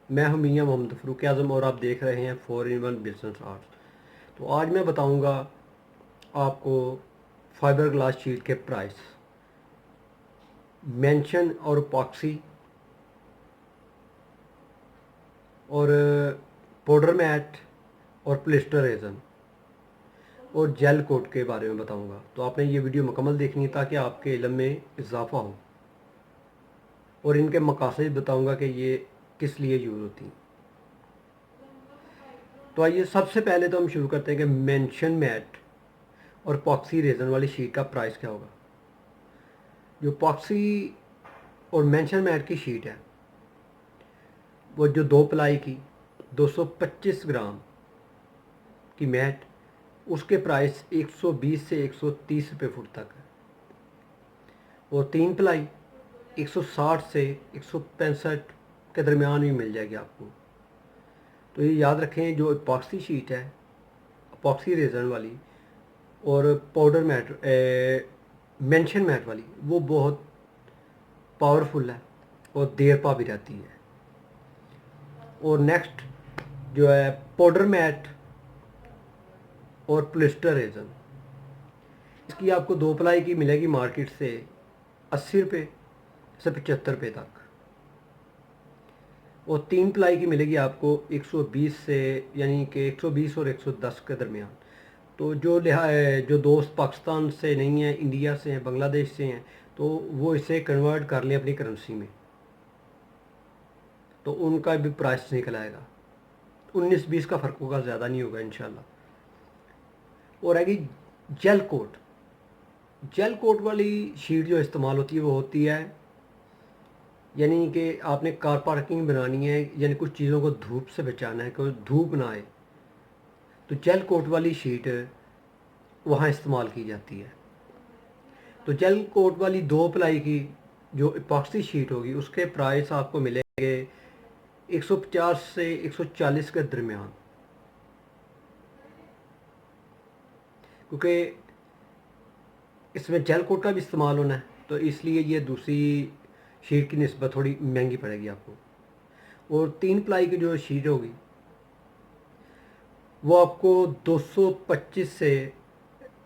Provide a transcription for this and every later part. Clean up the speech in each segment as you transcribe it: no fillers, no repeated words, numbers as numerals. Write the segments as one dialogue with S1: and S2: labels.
S1: मैं हूं मियां मोहम्मद फ़रूक आज़म और आप देख रहे हैं 4 in 1 बिजनेस आर्ट्स। तो आज मैं बताऊंगा आपको फाइबर ग्लास शीट के प्राइस, मेंशन और पॉक्सी और पाउडर मैट और प्लिस्टर रेजन और जेल कोट के बारे में बताऊंगा। तो आपने ये वीडियो मुकम्मल देखनी है ताकि आपके इल्म में इजाफा हो, और इनके मकासद बताऊंगा कि ये किस लिए यूज़ होती हैं। तो आइए सबसे पहले तो हम शुरू करते हैं कि मेंशन मैट और पॉक्सी रेजन वाली शीट का प्राइस क्या होगा। जो पॉक्सी और मेंशन मैट की शीट है, वो जो 2 प्लाई की 225 ग्राम की मैट, उसके प्राइस 120 से 130 रुपये फुट तक है। और 3 प्लाई 160 से 165 के दरमियान भी मिल जाएगी आपको। तो ये याद रखें, जो पॉक्सी शीट है, पॉक्सी रेजन वाली और पाउडर मैट मेंशन मैट वाली, वो बहुत पावरफुल है और देर पा भी रहती है। और नेक्स्ट जो है पाउडर मैट और प्लिस्टर रेजन, इसकी आपको 2 प्लाई की मिलेगी मार्केट से 80 रुपये से 75 रुपये तक, और 3 प्लाई की मिलेगी आपको 120 से, यानी कि 120 और 110 के दरमियान। तो जो दोस्त पाकिस्तान से नहीं हैं, इंडिया से हैं, बांग्लादेश से हैं, तो वो इसे कन्वर्ट कर लें अपनी करेंसी में, तो उनका भी प्राइस निकल आएगा। 19-20 का फ़र्क होगा, ज़्यादा नहीं होगा इंशाल्लाह। और आएगी जेल कोट। जेल कोट वाली शीट जो इस्तेमाल होती है वो होती है, यानी कि आपने कार पार्किंग बनानी है, यानी कुछ चीज़ों को धूप से बचाना है, कोई धूप ना आए, तो जेल कोट वाली शीट वहाँ इस्तेमाल की जाती है। तो जेल कोट वाली 2 प्लाई की जो इपॉक्सी शीट होगी, उसके प्राइस आपको मिलेंगे 150 से 140 के दरमियान, क्योंकि इसमें जेल कोट का भी इस्तेमाल होना है, तो इसलिए ये दूसरी शीट की निस्बत थोड़ी महंगी पड़ेगी आपको। और 3 प्लाई की जो शीट होगी वो आपको 225 से,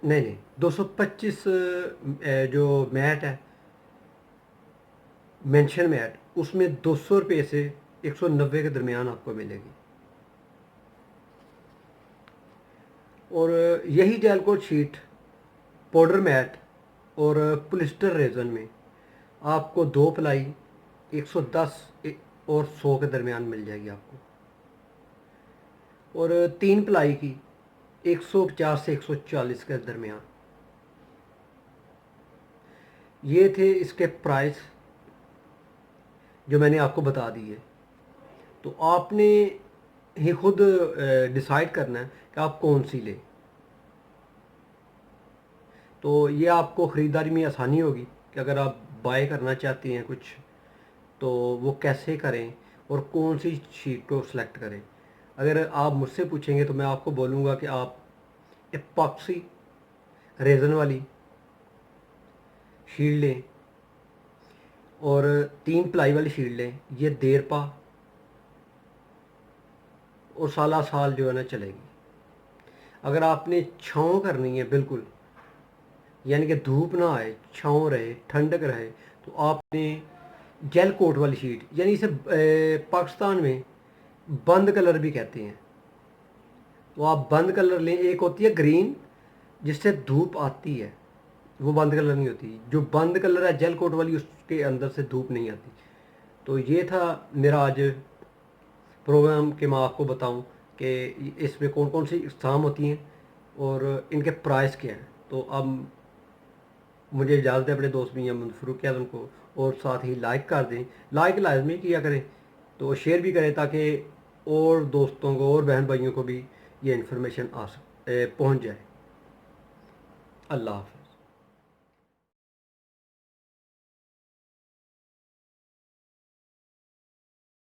S1: नहीं 225 जो मैट है, मेंशन मैट, उसमें 200 रुपये से 190 के दरमियान आपको मिलेगी। और यही gel coat sheet powder mat और पॉलिस्टर रेजन में आपको 2 प्लाई 110 और 100 के दरमियान मिल जाएगी आपको। और 3 प्लाई की 150 से 140 के दरमियान। ये थे इसके प्राइस जो मैंने आपको बता दिए। तो आपने ही खुद डिसाइड करना है कि आप कौन सी लें। तो ये आपको ख़रीदारी में आसानी होगी कि अगर आप बाय करना चाहती हैं कुछ, तो वो कैसे करें और कौन सी शीट को सिलेक्ट करें। अगर आप मुझसे पूछेंगे तो मैं आपको बोलूँगा कि आप एपॉक्सी रेजन वाली शीट लें और 3 प्लाई वाली शीट लें। ये देर पा और साला साल जो है ना चलेगी। अगर आपने छाँव करनी है बिल्कुल, यानी कि धूप ना आए, छाँव रहे, ठंडक रहे, तो आपने जेल कोट वाली शीट, यानी इसे पाकिस्तान में बंद कलर भी कहते हैं, तो आप बंद कलर लें। एक होती है ग्रीन जिससे धूप आती है, वो बंद कलर नहीं होती। जो बंद कलर है जेल कोट वाली, उसके अंदर से धूप नहीं आती। तो ये था मेरा आज प्रोग्राम कि मैं आपको बताऊं कि इसमें कौन कौन सी इक़साम होती हैं और इनके प्राइस क्या हैं। तो अब मुझे इजाज़त है अपने दोस्त मियां मोहम्मद फ़रूक आज़म को, और साथ ही लाइक कर दें, लाइक लाजमी किया करें, तो शेयर भी करें ताकि और दोस्तों को और बहन भाइयों को भी ये इन्फॉर्मेशन पहुंच जाए। अल्लाह हाफ़िज़।